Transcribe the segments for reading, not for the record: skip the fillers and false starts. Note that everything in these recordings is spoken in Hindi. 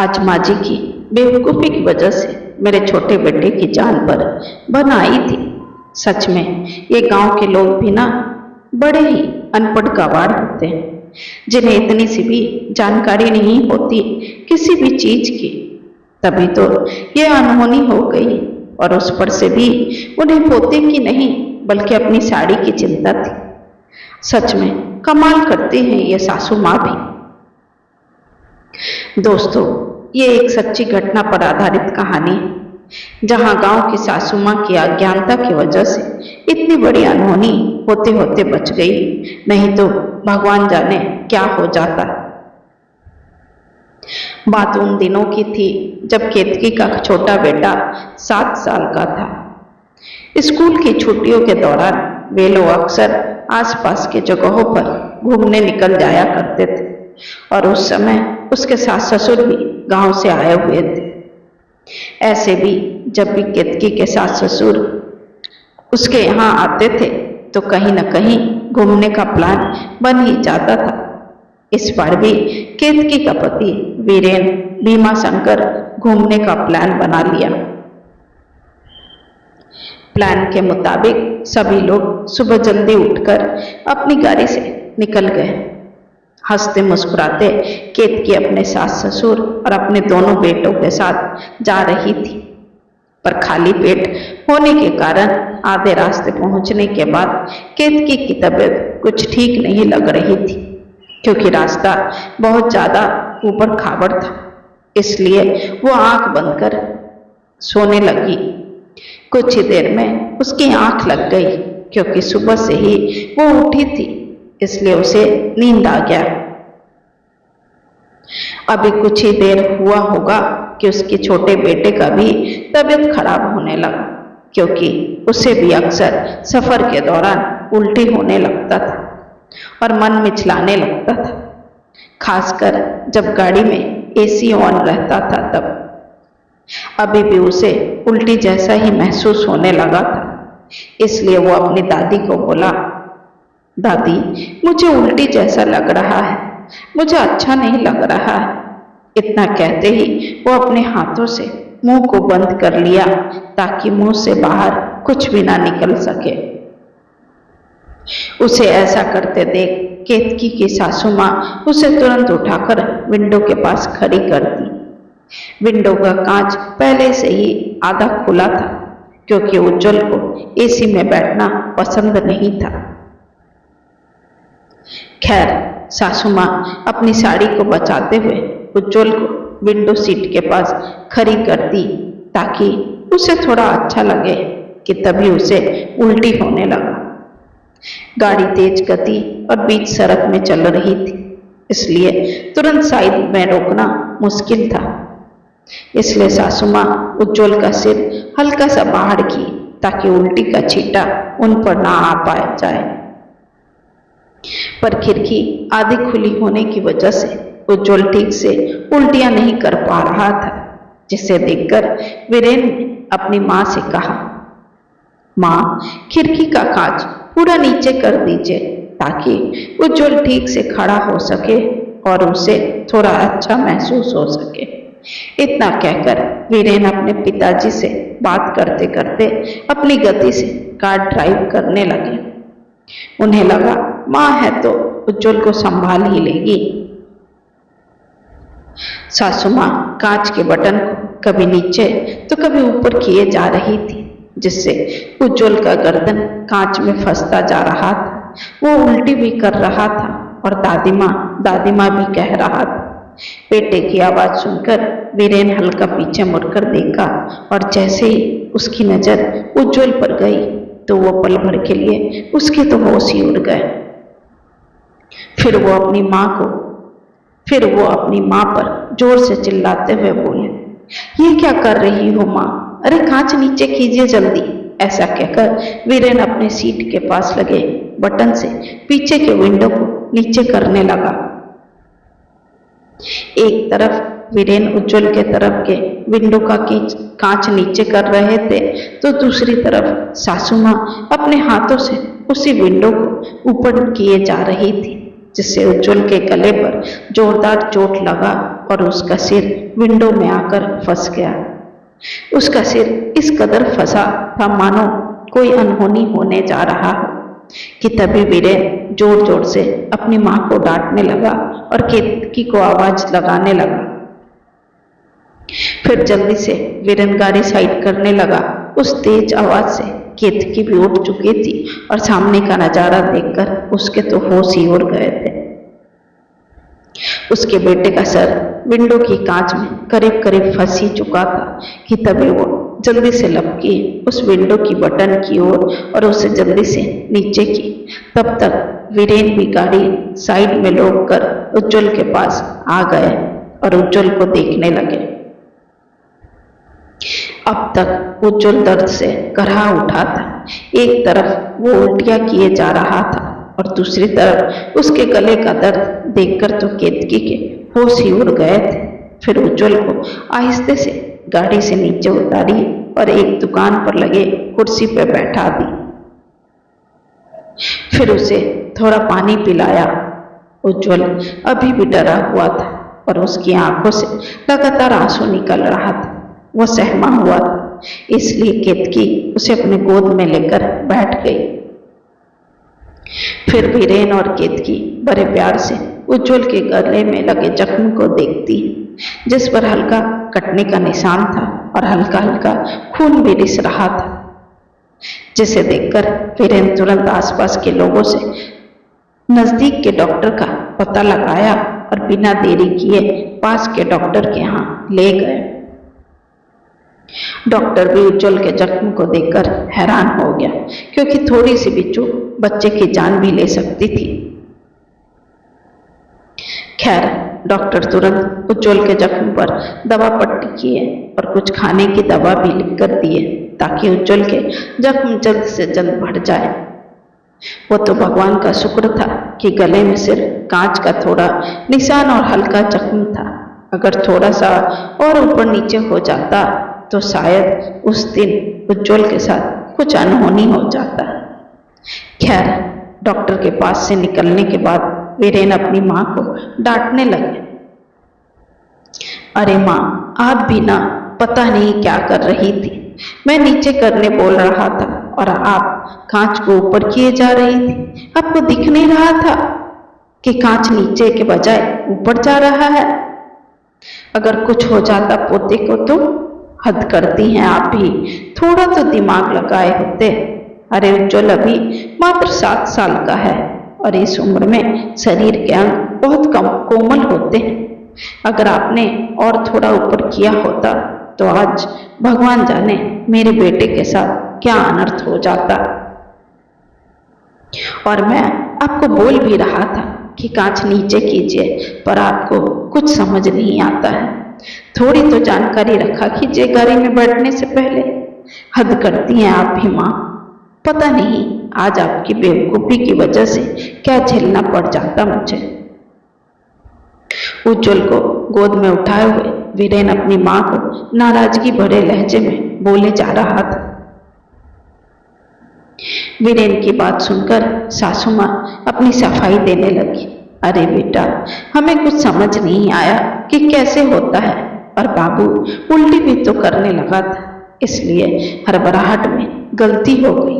आज माँ जी की बेवकूफ़ी की वजह से मेरे छोटे बेटे की जान पर बन आई थी। सच में ये गांव के लोग भी ना बड़े ही अनपढ़ गंवार होते हैं, जिन्हें इतनी सी भी जानकारी नहीं होती किसी भी चीज की। तभी तो ये अनहोनी हो गई, और उस पर से भी उन्हें पोते की नहीं बल्कि अपनी साड़ी की चिंता थी। सच में कमाल करती हैं ये सासू माँ भी। दोस्तों, ये एक सच्ची घटना पर आधारित कहानी है, जहां गांव की सासू माँ की अज्ञानता की वजह से इतनी बड़ी अनहोनी होते होते बच गई, नहीं तो भगवान जाने क्या हो जाता। बात उन दिनों की थी जब केतकी का छोटा बेटा 7 साल का था। स्कूल की छुट्टियों के दौरान वे लोग अक्सर आसपास के जगहों पर घूमने निकल जाया करते थे, और उस समय उसके सास ससुर भी गांव से आए हुए थे। ऐसे भी जब भी केतकी के सास ससुर उसके यहाँ आते थे तो कहीं न कहीं घूमने का प्लान बन ही जाता था। इस बार भी केतकी का पति वीरेन भीमा शंकर घूमने का प्लान बना लिया। प्लान के मुताबिक सभी लोग सुबह जल्दी उठकर अपनी गाड़ी से निकल गए। हंसते मुस्कुराते केतकी अपने सास ससुर और अपने दोनों बेटों के साथ जा रही थी, पर खाली पेट होने के कारण आधे रास्ते पहुंचने के बाद केतकी की तबीयत कुछ ठीक नहीं लग रही थी, क्योंकि रास्ता बहुत ज्यादा ऊबड़ खाबड़ था। इसलिए वो आंख बंद कर सोने लगी। कुछ ही देर में उसकी आंख लग गई, क्योंकि सुबह से ही वो उठी थी, इसलिए उसे नींद आ गया। अभी कुछ ही देर हुआ होगा कि उसके छोटे बेटे का भी तबीयत खराब होने लगा, क्योंकि उसे भी अक्सर सफर के दौरान उल्टी होने लगता था और मन मिचलाने लगता था, खासकर जब गाड़ी में एसी ऑन रहता था तब। अभी भी उसे उल्टी जैसा ही महसूस होने लगा था, इसलिए वो अपनी दादी को बोला, दादी मुझे उल्टी जैसा लग रहा है, मुझे अच्छा नहीं लग रहा है। इतना कहते ही वो अपने हाथों से मुंह को बंद कर लिया, ताकि मुंह से बाहर कुछ भी ना निकल सके। उसे ऐसा करते देख केतकी की सासू माँ उसे तुरंत उठाकर विंडो के पास खड़ी कर दी। विंडो का कांच पहले से ही आधा खुला था, क्योंकि उज्जवल को एसी में बैठना पसंद नहीं था। खैर, सासू माँ अपनी साड़ी को बचाते हुए उज्जवल को विंडो सीट के पास खड़ी कर दी, ताकि उसे थोड़ा अच्छा लगे, कि तभी उसे उल्टी होने लगा। गाड़ी तेज गति और बीच सड़क में चल रही थी, इसलिए तुरंत साइड में रोकना मुश्किल था। इसलिए सासू माँ उज्जवल का सिर हल्का सा बाहर की, ताकि उल्टी का छींटा उन पर ना आ पाया जाए। पर खिड़की आधी खुली होने की वजह से उज्जवल ठीक से उल्टियां नहीं कर पा रहा था, जिसे देखकर वीरेन ने अपनी माँ से कहा, माँ खिड़की का कांच पूरा नीचे कर दीजिए, ताकि उज्जवल ठीक से खड़ा हो सके और उसे थोड़ा अच्छा महसूस हो सके। इतना कहकर वीरेन अपने पिताजी से बात करते करते अपनी गति से कार ड्राइव करने लगे। उन्हें लगा माँ है तो उज्जवल को संभाल ही लेगी। सासू माँ कांच के बटन को कभी नीचे तो कभी ऊपर किए जा रही थी, जिससे उज्जवल का गर्दन कांच में फंसता जा रहा था। वो उल्टी भी कर रहा था और दादी माँ भी कह रहा था। बेटे की आवाज सुनकर वीरेन हल्का पीछे मुड़कर देखा, और जैसे ही उसकी नजर उज्जवल पर गई तो वो पल भर के लिए उसके तो होश ही उड़ गए। फिर वो अपनी माँ पर जोर से चिल्लाते हुए बोले, ये क्या कर रही हो माँ, अरे कांच नीचे कीजिए जल्दी। ऐसा कहकर वीरेन अपने सीट के पास लगे बटन से पीछे के विंडो को नीचे करने लगा। एक तरफ वीरेन उज्जवल के तरफ के विंडो का कांच नीचे कर रहे थे, तो दूसरी तरफ सासू माँ अपने हाथों से उसी विंडो को ऊपर किए जा रही थी। जिससे उज्ज्वल के गले पर जोरदार चोट लगा और उसका सिर विंडो में आकर फंस गया। उसका सिर इस कदर फंसा था मानो कोई अनहोनी होने जा रहा हो कि तभी वीरेन जोर जोर से अपनी माँ को डांटने लगा और केतकी को आवाज लगाने लगा। फिर जल्दी से वीरेन गाड़ी साइड करने लगा। उस तेज आवाज से केतकी भी उठ चुकी थी और सामने का नजारा देखकर उसके तो होश ही उड़ गए थे। उसके बेटे का सर विंडो की कांच में करीब करीब फंस ही चुका था कि तभी वो जल्दी से लपकी उस विंडो की बटन की ओर और उसे जल्दी से नीचे की। तब तक वीरेन भी गाड़ी साइड में रोककर उज्ज्वल के पास आ गए और उज्ज्वल को देखने लगे। अब तक उज्ज्वल दर्द से कराह उठा था। एक तरफ वो उल्टियां किए जा रहा था और दूसरी तरफ उसके गले का दर्द देखकर तो केतकी के होश ही उड़ गए थे। फिर उज्ज्वल को आहिस्ते से गाड़ी से नीचे उतारी और एक दुकान पर लगे कुर्सी पर बैठा दी। फिर उसे थोड़ा पानी पिलाया। उज्ज्वल अभी भी डरा हुआ था और उसकी आंखों से लगातार आंसू निकल रहा था। वो सहमा हुआ था, इसलिए केतकी उसे अपने गोद में लेकर बैठ गई। फिर वीरेन और केतकी बड़े प्यार से उज्ज्वल के गले में लगे जख्म को देखती, जिस पर हल्का कटने का निशान था और हल्का हल्का खून भी रिस रहा था, जिसे देखकर वीरेन तुरंत आसपास के लोगों से नजदीक के डॉक्टर का पता लगाया और बिना देरी किए पास के डॉक्टर के यहाँ ले गए। डॉक्टर भी उज्ज्वल के जख्म को देखकर हैरान हो गया, क्योंकि थोड़ी सी भी चूक बच्चे की जान भी ले सकती थी। खैर, डॉक्टर तुरंत उज्ज्वल के जख्म पर दवा पट्टी किए और कुछ खाने की दवा भी लिखकर दिए ताकि उज्ज्वल के जख्म जल्द से जल्द बढ़ जाए। वो तो भगवान का शुक्र था कि गले में सिर्फ कांच का थोड़ा निशान और हल्का जख्म था। अगर थोड़ा सा और ऊपर नीचे हो जाता तो शायद उस दिन उज्ज्वल के साथ कुछ अनहोनी हो जाता। खैर, डॉक्टर के पास से निकलने के बाद वीरेन अपनी माँ को डांटने लगे। अरे माँ, आप भी ना पता नहीं क्या कर रही थी। मैं नीचे करने बोल रहा था और आप कांच को ऊपर किए जा रही थी। आपको दिख नहीं रहा था कि कांच नीचे के बजाय ऊपर जा रहा है? अगर कुछ हो जाता पोते को तो? हद करती हैं आप भी, थोड़ा तो दिमाग लगाए होते। अरे उज्ज्वल अभी मात्र 7 साल का है और इस उम्र में शरीर के अंग बहुत कम कोमल होते हैं। अगर आपने और थोड़ा ऊपर किया होता तो आज भगवान जाने मेरे बेटे के साथ क्या अनर्थ हो जाता। और मैं आपको बोल भी रहा था कि कांच नीचे कीजिए, पर आपको कुछ समझ नहीं आता है। थोड़ी तो जानकारी रखा कीजिए गाड़ी में बैठने से पहले। हद करती हैं आप भी माँ। पता नहीं आज आपकी बेवकूफी की वजह से क्या झेलना पड़ जाता मुझे। उज्ज्वल को गोद में उठाए हुए वीरेन अपनी माँ को नाराजगी भरे लहजे में बोले जा रहा था। वीरेन की बात सुनकर सासू माँ अपनी सफाई देने लगी। अरे बेटा, हमें कुछ समझ नहीं आया कि कैसे होता है, और बाबू उल्टी भी तो करने लगा था, इसलिए हड़बड़ाहट में गलती हो गई।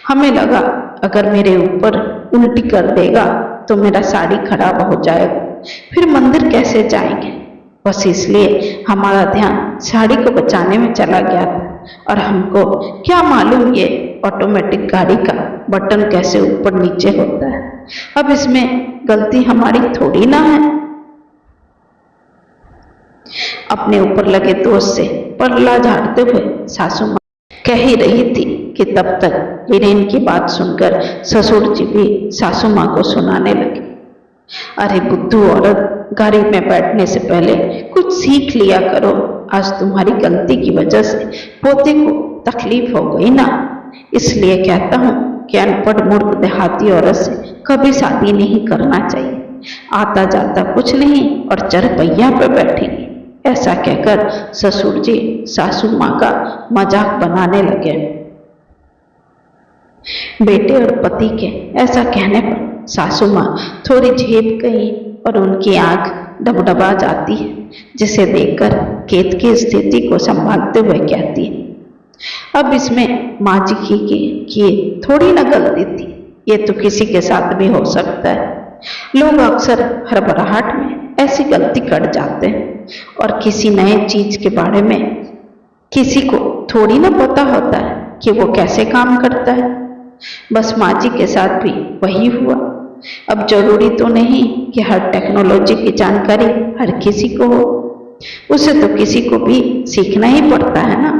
हमें लगा अगर मेरे ऊपर उल्टी कर देगा तो मेरा साड़ी खराब हो जाएगा, फिर मंदिर कैसे जाएंगे। बस इसलिए हमारा ध्यान साड़ी को बचाने में चला गया था, और हमको क्या मालूम ये ऑटोमेटिक गाड़ी का बटन कैसे ऊपर नीचे होता है। अब इसमें गलती हमारी थोड़ी ना है। अपने ऊपर लगे दोष से परला झाड़ते हुए सासू माँ कह ही रही थी कि तब तक वीरेन की बात सुनकर ससुर जी भी सासू माँ को सुनाने लगे। अरे बुद्धू औरत, गाड़ी में बैठने से पहले कुछ सीख लिया करो। आज तुम्हारी गलती की वजह से पोते को तकलीफ हो गई ना, इसलिए कहता हूँ कि अनपढ़ मूर्ख देहाती औरत से कभी शादी नहीं करना चाहिए। आता जाता कुछ नहीं और चरपहिया पर बैठेगी। ऐसा कहकर ससुर जी सासू माँ का मजाक बनाने लगे। बेटे और पति के ऐसा कहने पर सासू माँ थोड़ी झेप गई और उनकी आंख डबडबा जाती है, जिसे देखकर केत की स्थिति को संभालते हुए कहती है, अब इसमें माँ जी की थोड़ी ना गलती थी, ये तो किसी के साथ भी हो सकता है। लोग अक्सर हड़बड़ाहट में ऐसी गलती कर जाते हैं और किसी नए चीज के बारे में किसी को थोड़ी ना पता होता है कि वो कैसे काम करता है। बस माँ जी के साथ भी वही हुआ। अब जरूरी तो नहीं कि हर टेक्नोलॉजी की जानकारी हर किसी को हो, उसे तो किसी को भी सीखना ही पड़ता है ना।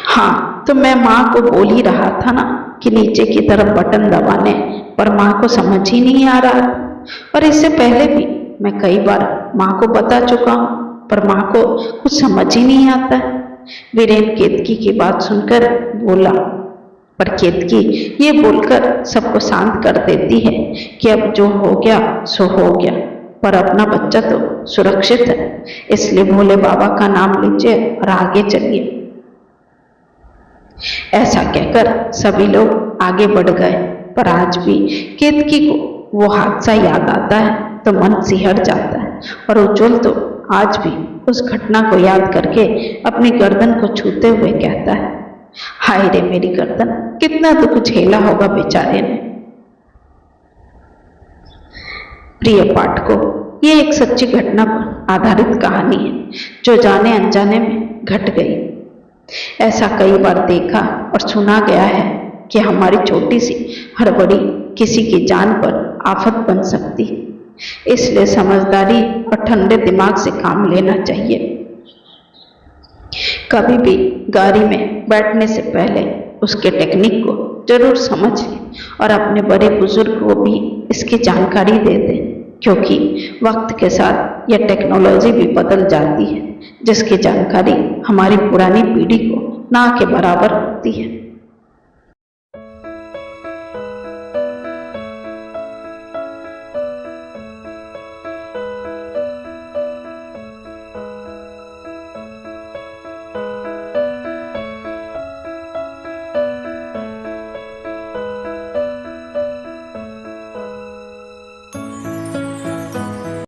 हाँ, तो मैं माँ को बोल ही रहा था ना कि नीचे की तरफ बटन दबाने पर माँ को समझ ही नहीं आ रहा था, और इससे पहले भी मैं कई बार माँ को बता चुका हूँ, पर माँ को कुछ समझ ही नहीं आता है। वीरेन केतकी की बात सुनकर बोला, पर केतकी ये बोलकर सबको शांत कर देती है कि अब जो हो गया सो हो गया, पर अपना बच्चा तो सुरक्षित है, इसलिए भोले बाबा का नाम लीजिए और आगे चलिए। ऐसा कहकर सभी लोग आगे बढ़ गए, पर आज भी केतकी को वो हादसा याद आता है तो मन सिहर जाता है, और उज्जवल तो आज भी उस घटना को याद करके अपनी गर्दन को छूते हुए कहता है, हाय रे मेरी गर्दन, कितना दुख झेला होगा बेचारे ने। प्रिय पाठकों, ये एक सच्ची घटना पर आधारित कहानी है जो जाने अनजाने में घट गई। ऐसा कई बार देखा और सुना गया है कि हमारी छोटी सी हड़बड़ी किसी की जान पर आफत बन सकती है, इसलिए समझदारी और ठंडे दिमाग से काम लेना चाहिए। कभी भी गाड़ी में बैठने से पहले उसके टेक्निक को जरूर समझ लें और अपने बड़े बुजुर्ग को भी इसकी जानकारी दे दें, क्योंकि वक्त के साथ यह टेक्नोलॉजी भी बदल जाती है, जिसकी जानकारी हमारी पुरानी पीढ़ी को ना के बराबर होती है।